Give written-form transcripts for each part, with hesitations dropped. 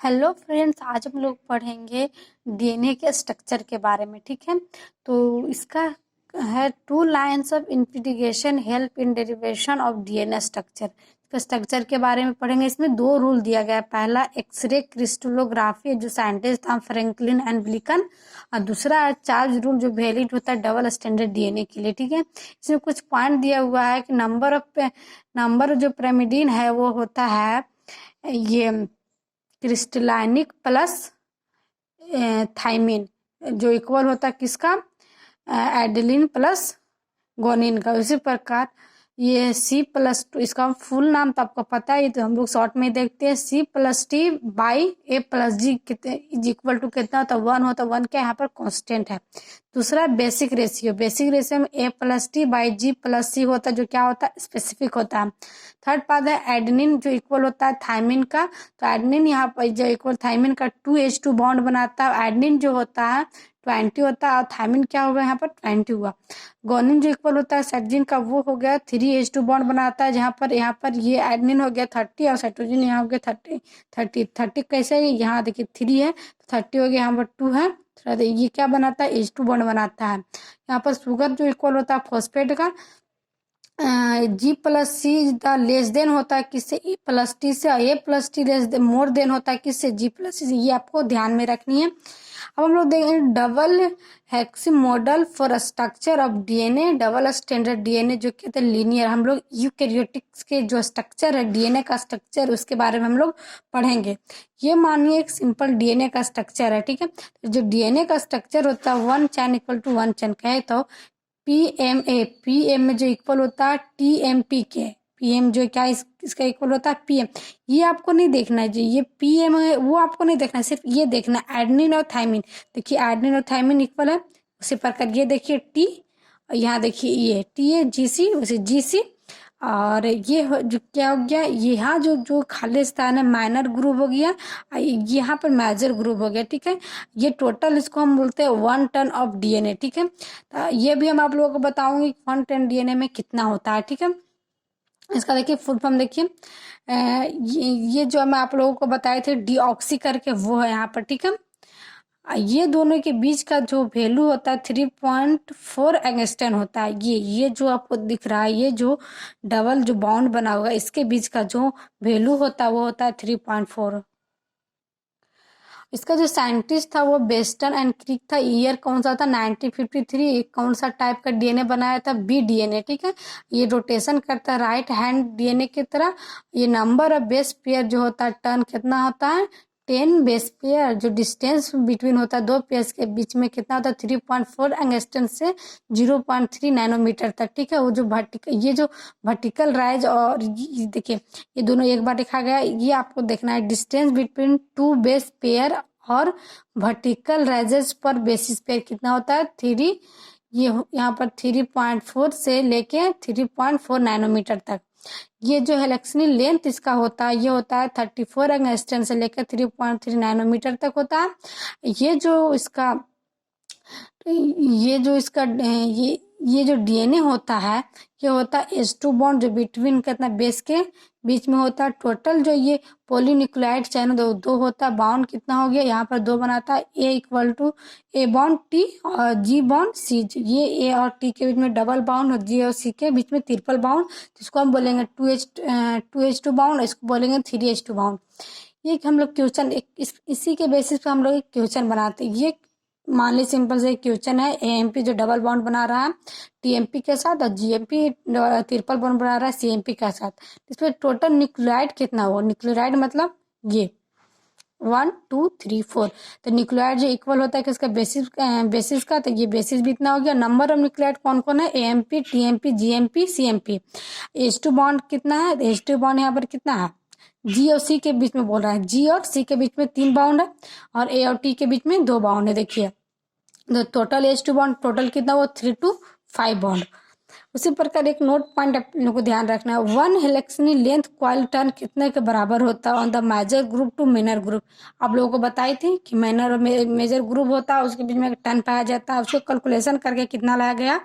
Hello friends, आज हम लोग पढ़ेंगे डीएनए के स्ट्रक्चर के बारे में। ठीक है, तो इसका है 2 lines of investigation help in derivation of DNA structure. इसका स्ट्रक्चर के बारे में पढ़ेंगे। इसमें 2 रूल दिया गया है। पहला एक्सरे क्रिस्टलोग्राफी जो साइंटिस्ट था फ्रैंकलिन एंड विल्सन, और दूसरा है चार्ज रूल जो वैलिड होता है डबल स्टैंडर्ड डीएनए के लिए। ठीक है, इसमें कुछ पॉइंट दिया हुआ है कि नंबर जो पिरामिडिन है वो होता है ये क्रिस्टलाइनिक प्लस थाइमिन, जो इक्वल होता है किसका, एडेलिन प्लस गोनिन का। उसी प्रकार ये C+2, इसका फुल नाम तो आपको पता है, तो हम लोग शॉर्ट में देखते हैं। C+T/A+G इक्वल टू कितना होता है, 1 होता है। 1 क्या यहाँ पर कांस्टेंट है। दूसरा बेसिक रेशियो में A+T/G+C होता है, जो क्या होता है, स्पेसिफिक होता है। थर्ड पार्ट है एडेनिन जो इक्वल होता है थाइमिन का। तो एडेनिन यहाँ पर जो इक्वल थाइमिन का 2H2 बॉन्ड बनाता है। एडेनिन जो होता है 20 होता है और थाइमिन क्या होगा यहाँ पर 20 हुआ। गोनिन जो इक्वल होता है साइटोसिन का वो हो गया 3H2 बॉन्ड बनाता है, जहाँ पर ये एडेनिन हो गया 30 और साइटोसिन यहाँ हो गया 30 कैसे है, यहाँ देखिए 3 है तो 30 हो गया, यहाँ पर 2 है। ये क्या बनाता है, H2 बॉन्ड बनाता है। यहाँ पर शुगर जो इक्वल होता है फॉस्फेट का G+C द लेस देन होता है किससे, E+T से। A+T मोर देन होता है किससे, G+C से। ये आपको ध्यान में रखनी है। अब हम लोग देखेंगे double helix model for structure of DNA, double stranded DNA जो कहते हैं लीनियर। हम लोग यूकैरियोटिक्स के जो स्ट्रक्चर है डीएनए का स्ट्रक्चर, उसके बारे में हम लोग पढ़ेंगे। ये मानिए एक सिंपल डीएनए का स्ट्रक्चर है। ठीक है, जो डीएनए का स्ट्रक्चर होता है 1 चैन इक्वल टू 1 चैन कहे तो पीएम में जो इक्वल होता है टीएमपी के। पीएम जो क्या इसका इक्वल होता है पीएम। ये आपको नहीं देखना है, जो ये पीएम है वो आपको नहीं देखना है, सिर्फ ये देखना है एडेनिन और थाइमिन। देखिए एडेनिन और थाइमिन इक्वल है। उसी प्रकार ये देखिए टी, और यहाँ देखिए ये टी है जीसी, उसे जीसी। और ये जो क्या हो गया, यहाँ जो जो खाली स्थान है माइनर ग्रुप हो गया, यहाँ पर मेजर ग्रुप हो गया। ठीक है, ये टोटल इसको हम बोलते हैं 1 टन ऑफ डीएनए। ठीक है, तो ये भी हम आप लोगों को बताऊंगी 1 टन डीएनए में कितना होता है। ठीक है, इसका देखिए फुल फॉर्म देखिए, ये जो मैं आप लोगों को बताए थे डीऑक्सी करके, वो है यहाँ पर। ठीक है, ये दोनों के बीच का जो वैल्यू होता है 3.4 एंगस्ट्रॉन होता है। ये जो आपको दिख रहा है, ये जो डबल जो बॉन्ड बना हुआ है, इसके बीच का जो वैल्यू होता है वो होता है 3.4। इसका जो साइंटिस्ट था वो बेस्टन एंड क्रिक था। ईयर कौन सा था, 1953। कौन सा टाइप का डीएनए बनाया था, बी डीएनए। ठीक है, ये रोटेशन करता है राइट हैंड डीएनए की तरह। ये नंबर ऑफ बेस पेयर जो होता है टर्न कितना होता है, 10 बेस पेयर। जो डिस्टेंस बिटवीन होता है दो पेयर्स के बीच में कितना होता है, 3.4 एंगस्ट्रॉन से 0.3 नैनोमीटर तक। ठीक है, वो जो वर्टिकल राइज और देखिए ये दोनों एक बार लिखा गया। ये आपको देखना है डिस्टेंस बिटवीन 2 बेस पेयर और वर्टिकल राइजेस पर बेसिस पेयर कितना होता है 3। ये यहाँ पर 3.4 से लेके 3.4 नैनोमीटर तक। ये जो हेलेक्सिनी लेंथ इसका होता है, ये होता है 34 एंगस्ट्रॉन से लेकर 3.3 नैनोमीटर तक होता है। ये जो इसका ये जो डीएनए होता है, ये होता है H2 बॉन्ड जो बिटवीन कितना बेस के बीच में होता है। टोटल जो ये पॉलीन्यूक्लियोटाइड चैन दो होता है। बाउंड कितना हो गया, यहाँ पर 2 बनाता है। A equal to A bond T और G बॉन्ड C। ये A और T के बीच में डबल बाउंड और G और C के बीच में ट्रिपल बाउंड, जिसको हम बोलेंगे 2H2 बाउंड, इसको बोलेंगे 3H2 बाउंड। ये हम लोग क्वेश्चन इसी के बेसिस पे हम लोग एक क्वेश्चन बनाते हैं। ये मान ली सिंपल से क्वेश्चन है, एएमपी जो डबल बॉन्ड बना रहा है टीएमपी के साथ और जीएमपी ट्रिपल बॉन्ड बना रहा है सीएमपी के साथ, इसमें टोटल न्यूक्लियोटाइड कितना हो। न्यूक्लियोटाइड मतलब ये 1 2 3 4। तो न्यूक्लियोटाइड जो इक्वल होता है किसका, बेसिस का। तो ये बेसिस भी इतना हो गया। नंबर ऑफ न्यूक्लियोटाइड कौन कौन है, AMP TMP GMP CMP. H2 bond कितना है, H2 बॉन्ड यहाँ पर कितना है, जी और सी के बीच में बोल रहा है। जी और सी के बीच में 3 बाउंड है और ए और टी के बीच में 2 बाउंड है। देखिए तो टोटल H2 बॉन्ड टोटल कितना वो 3 to 5 बॉन्ड। उसी प्रकार एक नोट पॉइंट आप लोगों को ध्यान रखना है, 1 हेलेक्सिनी लेंथ कॉइल टर्न कितने के बराबर होता है on the major groove to minor groove. आप लोगों को बताई थी कि माइनर और मेजर ग्रुप होता है, उसके बीच में टर्न पाया जाता है। उसको कैलकुलेशन करके कितना लाया गया,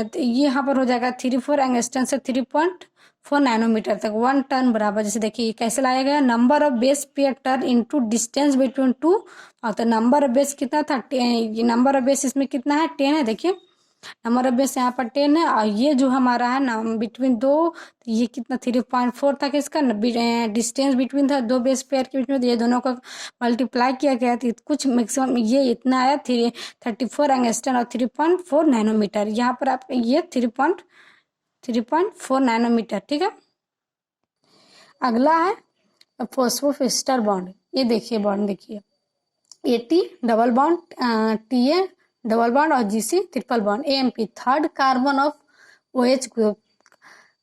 तो ये यहाँ पर हो जाएगा 34 एंगस्ट्रॉन से 4 नैनोमीटर तक 1 टन बराबर। जैसे देखिए ये कैसे लाया गया, number of base pair turn into distance between two, और तो नंबर ऑफ बेस कितना था, ये नंबर ऑफ बेस इसमें कितना है, 10 है। देखिए नंबर ऑफ बेस यहाँ पर 10 है, और ये जो हमारा है ना बिटवीन दो, तो ये कितना 3.4 था किसका, डिस्टेंस बिटवीन था दो बेस पेयर के बीच में, तो ये दोनों का मल्टीप्लाई किया गया तो कुछ मैक्सिमम ये इतना आया 34 एंगस्ट्रॉन और 3.4 नैनोमीटर। यहाँ पर आप ये 3.4 नैनोमीटर, ठीक है। अगला है फॉस्फोएस्टर बॉन्ड। ये देखिए बॉन्ड देखिए, AT double bond, TA double bond और GC triple bond, AMP third carbon of OH group.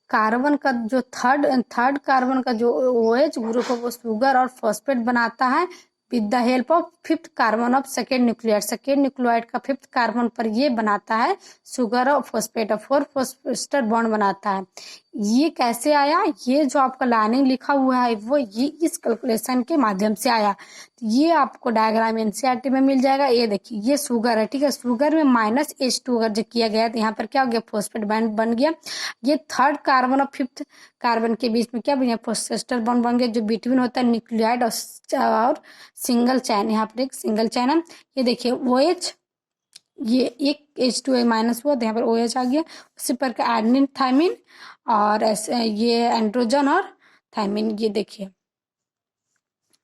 Carbon का जो थर्ड कार्बन का जो OH ग्रुप है वो शुगर और फॉस्फेट बनाता है with the help of fifth carbon of second nucleotide. Second nucleotide का फिफ्थ कार्बन पर ये बनाता है शुगर और फॉस्फेट और 4 फॉस्फेस्टर बॉन्ड बनाता है। ये कैसे आया, ये जो आपका लाइनिंग लिखा हुआ है वो ये इस कैलकुलेशन के माध्यम से आया। तो ये आपको डायग्राम NCERT में मिल जाएगा। ये देखिए ये शुगर है, ठीक है, शुगर में -H2 अगर जो किया गया तो यहाँ पर क्या हो गया, फॉस्फेट बॉन्ड बन गया। ये थर्ड कार्बन और फिफ्थ कार्बन के बीच में क्या बन गया, फॉस्फेस्टर बॉन्ड बन गया, जो बिटवीन होता है न्यूक्लियोटाइड और सिंगल चैन। यहाँ पर एक सिंगल चैन है। ये देखिए OH, ये एक H2 माइनस हुआ तो यहाँ पर OH आ गया। उसी पर का एडनिन थाइमिन और ऐसे ये एंड्रोजन और थाइमिन। ये देखिए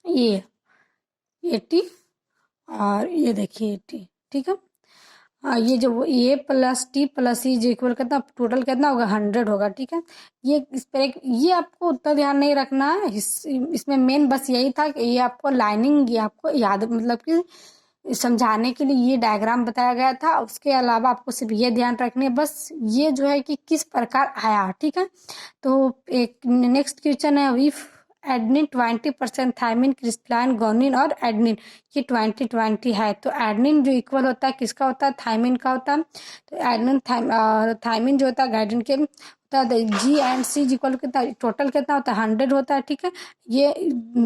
ये AT और ये देखिए AT, ठीक है। ये जो A + T + E जो इक्वल कितना, टोटल कितना होगा 100 होगा, ठीक है। ये इस पर एक ये आपको उतना ध्यान नहीं रखना है, इसमें मेन बस यही था कि ये आपको लाइनिंग, ये आपको याद मतलब कि समझाने के लिए ये डायग्राम बताया गया था। उसके अलावा आपको सिर्फ ये ध्यान रखने बस ये जो है कि किस प्रकार आया, ठीक है। तो एक नेक्स्ट क्वेश्चन है, if adenine 20% thymine crystalline guanine और एडनिन ये 20-20 है, तो एडनिन जो इक्वल होता है किसका होता है, थायमिन का होता है। तो एडनिन थायमिन जो होता है गाइडिन के होता है, G एंड C इक्वल कितना, टोटल कितना होता है 100 होता है, ठीक है। ये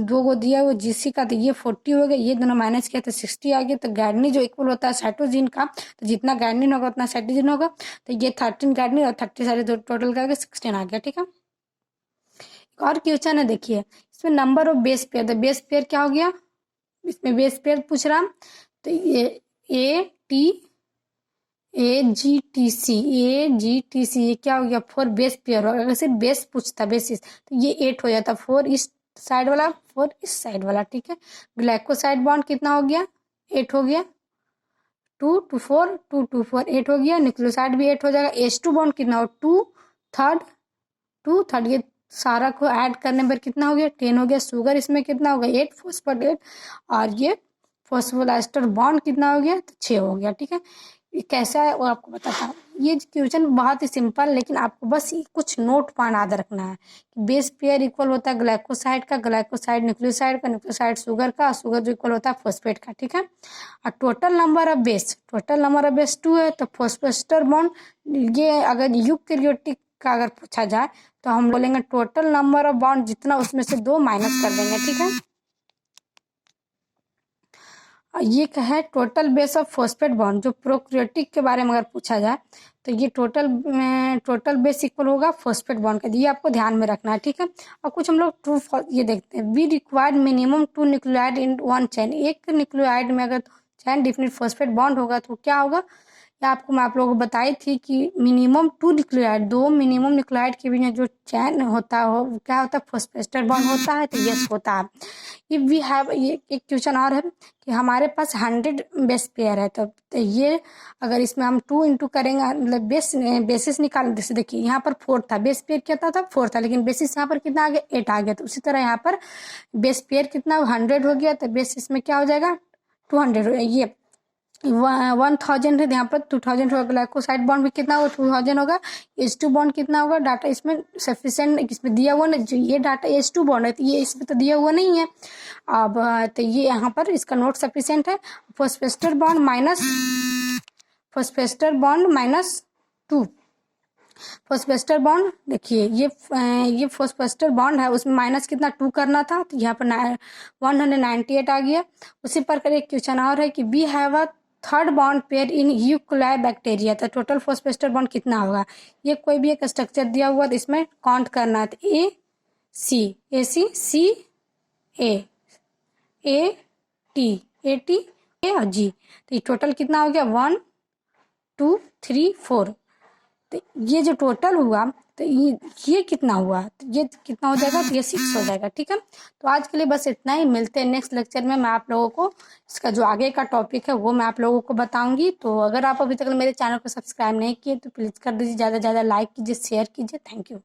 दो को दिया वो GC का, तो ये 40 हो गया, ये दोनों माइनस किया तो 60 आ गया। तो गाइडनिन जो इक्वल होता है साइटोजिन का, तो जितना गाइडनिन होगा उतना साइटोजिन होगा, तो ये 13 गाइडनिन और 30 सारे टोटल करके 16 आ गया, ठीक है। एक और क्वेश्चन है देखिए, इसमें नंबर ऑफ बेस पेयर, तो बेस पेयर क्या हो गया, इसमें बेस पेयर पूछ रहा, तो ये AGTC ये क्या हो गया, 4 बेस पेयर होगा। अगर सिर्फ बेस पूछता बेसिस तो ये 8 हो जाता, 4 इस साइड वाला 4 इस साइड वाला, ठीक है। ग्लाइकोसाइड बॉन्ड कितना हो गया, 8 हो गया, 2 to 4 2 to 4 8 हो गया। न्यूक्लियोसाइड भी 8 हो जाएगा। H2 बॉन्ड कितना हो, 2 थर्ड ये सारा को ऐड करने पर कितना हो गया, 10 हो गया। शुगर इसमें कितना हो गया, 8 फॉस्फेट, और ये फॉस्फोलाइस्टर बॉन्ड कितना हो गया, तो 6 हो गया, ठीक है। ये कैसा है वो आपको बताता हूँ। ये क्वेश्चन बहुत ही सिंपल, लेकिन आपको बस कुछ नोट पॉइंट याद रखना है कि बेस पेयर इक्वल होता है ग्लाइकोसाइड का, ग्लाइकोसाइड न्यूक्लियोसाइड का, न्यूक्लियोसाइड शुगर का, शुगर जो इक्वल होता है फॉस्फेट का, ठीक है। और टोटल नंबर ऑफ बेस 2 है, तो फॉस्फेस्टर बॉन्ड ये अगर यूकैरियोटिक का अगर पूछा जाए तो हम बोलेंगे टोटल नंबर ऑफ बॉन्ड जितना उसमें से 2 माइनस कर देंगे, ठीक है। ये है total base of phosphate bond, जो प्रोकैरियोटिक के बारे में अगर पूछा जाए तो ये टोटल बेस इक्वल होगा फॉस्फेट बॉन्ड का। ये आपको ध्यान में रखना है, ठीक है। और कुछ हम लोग ट्रू ये देखते हैं, we required minimum 2 nucleotide in 1 chain. एक न्यूक्लियोटाइड में अगर चैन डिफिनिट फॉस्फेट बॉन्ड होगा तो क्या होगा, या आपको मैं आप लोगों को बताई थी कि मिनिमम 2 न्यूक्लियोटाइड, 2 मिनिमम न्यूक्लियोटाइड के बीच में जो चैन होता है वो क्या होता है, फॉस्फेस्टर बॉन्ड होता है, तो यस होता है। इफ वी हैव, ये एक क्वेश्चन और है कि हमारे पास 100 बेस पेयर है, तो ये अगर इसमें हम 2 इंटू करेंगे मतलब बेसिस निकाल, जैसे देखिए यहाँ पर 4 था, बेस पेयर क्या था 4 था, लेकिन बेसिस यहाँ पर कितना आ गया 8 आ गया। तो उसी तरह यहाँ पर बेस पेयर कितना 100 हो गया, तो बेसिस में क्या हो जाएगा 200 ये 1000 है, यहाँ पर 2000 होगा। ग्लाइकोसाइड बॉन्ड भी कितना होगा 2000 होगा। H2 बॉन्ड कितना होगा, डाटा इसमें सफिशिएंट इसमें दिया हुआ ना, जो ये डाटा H2 बॉन्ड है तो ये इसमें तो दिया हुआ नहीं है। अब तो ये यहाँ पर इसका नोट सफिशिएंट है। फॉस्फेस्टर बॉन्ड -2 फॉस्फेस्टर बॉन्ड देखिए, ये फॉस्फेस्टर बॉन्ड है, उसमें माइनस कितना 2 करना था, तो यहाँ पर 198 आ गया। उसी प्रकार एक क्वेश्चन और है कि we have a third bond pair in E coli bacteria, तो टोटल फॉस्फेस्टर बॉन्ड कितना होगा। ये कोई भी एक स्ट्रक्चर दिया हुआ तो इसमें काउंट करना है, तो AC AT ए और G, तो ये टोटल कितना हो गया 1 2 3 4। तो ये जो टोटल हुआ तो ये कितना हुआ, तो ये कितना हो जाएगा, तो ये 6 हो जाएगा। ठीक है, तो आज के लिए बस इतना ही, मिलते हैं नेक्स्ट लेक्चर में। मैं आप लोगों को इसका जो आगे का टॉपिक है वो मैं आप लोगों को बताऊंगी। तो अगर आप अभी तक मेरे चैनल को सब्सक्राइब नहीं किए तो प्लीज़ कर दीजिए, ज़्यादा से ज़्यादा लाइक कीजिए, शेयर कीजिए। Thank you.